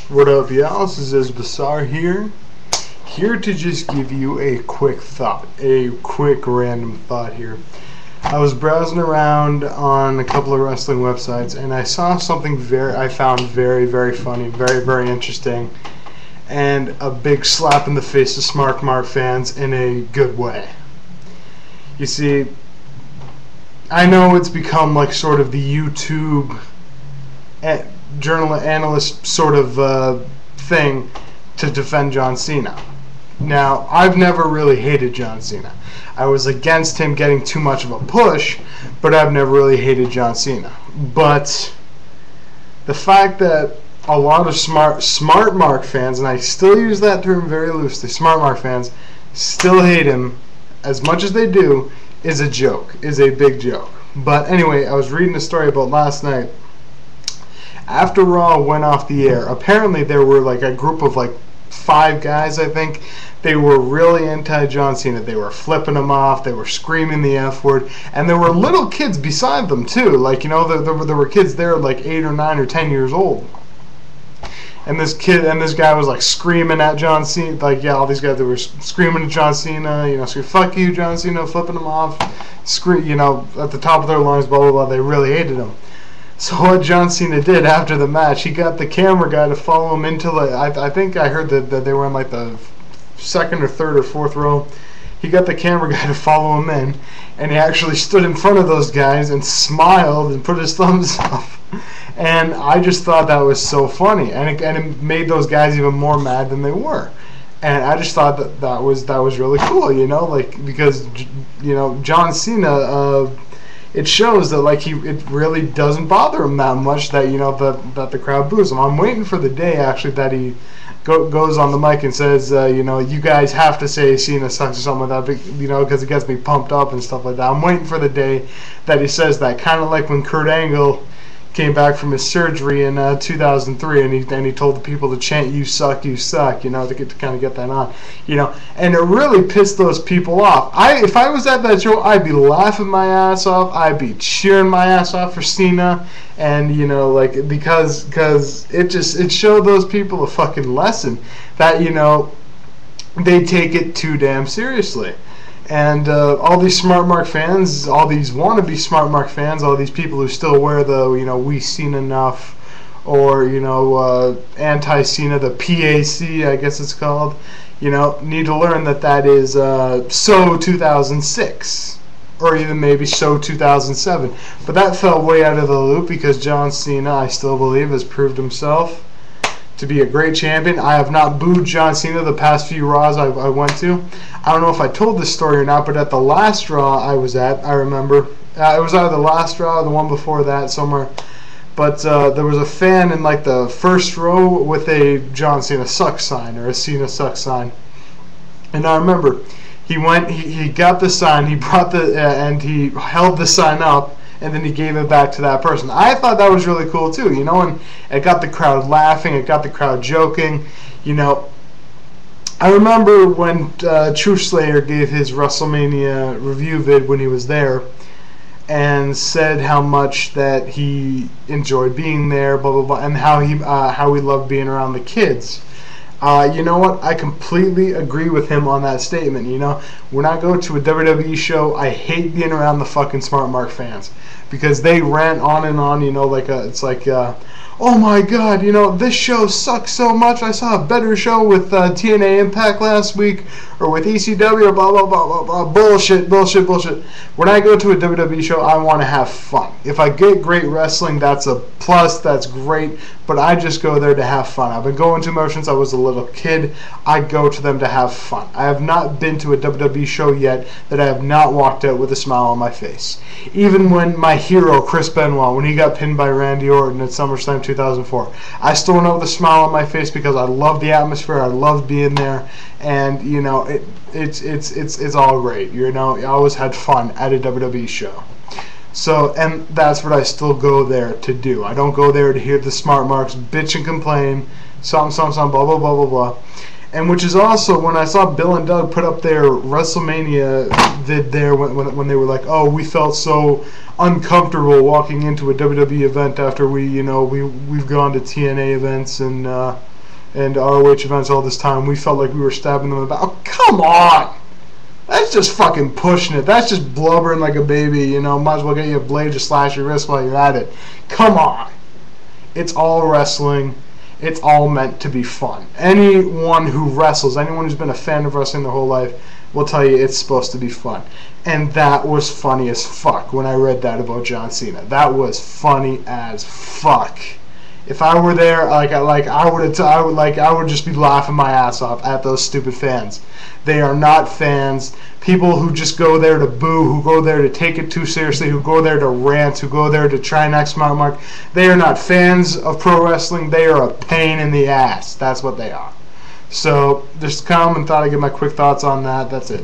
What up, y'all? This is Bizarre here to just give you a quick thought, a quick random thought here. I was browsing around on a couple of wrestling websites and I saw something I found very funny, very interesting, and a big slap in the face to Smart Mark fans in a good way. You see, I know it's become like sort of the YouTube analyst sort of thing to defend John Cena. Now, I've never really hated John Cena. I was against him getting too much of a push, but I've never really hated John Cena. But the fact that a lot of smart Mark fans, and I still use that term very loosely, smart Mark fans, still hate him as much as they do, is a joke, is a big joke. But anyway, I was reading a story about last night. After Raw went off the air, apparently there were like a group of like 5 guys, I think. They were really anti-John Cena. They were flipping him off. They were screaming the F word. And there were little kids beside them too. Like, you know, there were kids there like 8 or 9 or 10 years old. And this guy was like screaming at John Cena. Like, yeah, all these guys, they were screaming at John Cena. You know, screaming, "Fuck you, John Cena," flipping him off. You know, at the top of their lungs, blah, blah, blah. They really hated him. So what John Cena did after the match, he got the camera guy to follow him into the, I think I heard that they were in like the 2nd or 3rd or 4th row. He got the camera guy to follow him in, and he actually stood in front of those guys and smiled and put his thumbs up. And I just thought that was so funny, and it made those guys even more mad than they were. And I just thought that was really cool, you know, like, because, you know, John Cena, it shows that like it really doesn't bother him that much that, you know, that the crowd boos him. I'm waiting for the day actually that he goes on the mic and says, you know, you guys have to say Cena sucks or something like that, you know, because it gets me pumped up and stuff like that. I'm waiting for the day that he says that, kind of like when Kurt Angle came back from his surgery in 2003, and he told the people to chant you suck," you know, to kind of get that on, you know, and it really pissed those people off. If I was at that show, I'd be laughing my ass off, I'd be cheering my ass off for Cena, and, you know, like, because it showed those people a fucking lesson that, you know, they take it too damn seriously. And all these Smart Mark fans, all these wannabe Smart Mark fans, all these people who still wear the, you know, "We Seen Enough," or, you know, anti-Cena, the PAC, I guess it's called, you know, need to learn that is so 2006, or even maybe so 2007. But that fell way out of the loop because John Cena, I still believe, has proved himself to be a great champion. I have not booed John Cena the past few Raws I went to. I don't know if I told this story or not, but at the last Raw I was at, I remember, it was either the last Raw or the one before that, somewhere, but there was a fan in like the first row with a John Cena sucks sign, or a Cena sucks sign. And I remember he got the sign, he brought and he held the sign up, and then he gave it back to that person. I thought that was really cool too, you know, and it got the crowd laughing, it got the crowd joking, you know. I remember when Truth Slayer gave his WrestleMania review vid when he was there, and said how much that he enjoyed being there, blah blah blah, and how he loved being around the kids. You know what? I completely agree with him on that statement. You know, when I go to a WWE show, I hate being around the fucking Smart Mark fans because they rant on and on. You know, like it's like, "Oh my God, you know, this show sucks so much. I saw a better show with TNA Impact last week, or with ECW, or blah blah blah blah blah." Bullshit. When I go to a WWE show, I want to have fun. If I get great wrestling, that's a plus. That's great. But I just go there to have fun. I've been going to them since I was a little kid. I go to them to have fun. I have not been to a WWE show yet that I have not walked out with a smile on my face. Even when my hero, Chris Benoit, when he got pinned by Randy Orton at SummerSlam 2004, I still went out with a smile on my face because I love the atmosphere. I love being there, and, you know, it's all great. You know, I always had fun at a WWE show. So, and that's what I still go there to do. I don't go there to hear the Smart Marks bitch and complain, something, blah, blah, blah, blah, blah. And which is also when I saw Bill and Doug put up their WrestleMania vid there when they were like, "Oh, we felt so uncomfortable walking into a WWE event after we've gone to TNA events and and ROH events all this time, we felt like we were stabbing them in the back. Oh, come on! That's just fucking pushing it. That's just blubbering like a baby, you know. Might as well get you a blade to slash your wrist while you're at it. Come on. It's all wrestling. It's all meant to be fun. Anyone who wrestles, anyone who's been a fan of wrestling their whole life, will tell you it's supposed to be fun. And that was funny as fuck when I read that about John Cena. That was funny as fuck. If I were there, I would just be laughing my ass off at those stupid fans. They are not fans. People who just go there to boo, who go there to take it too seriously, who go there to rant, who go there to try and X mark. They are not fans of pro wrestling. They are a pain in the ass. That's what they are. So just come and thought I'd give my quick thoughts on that. That's it.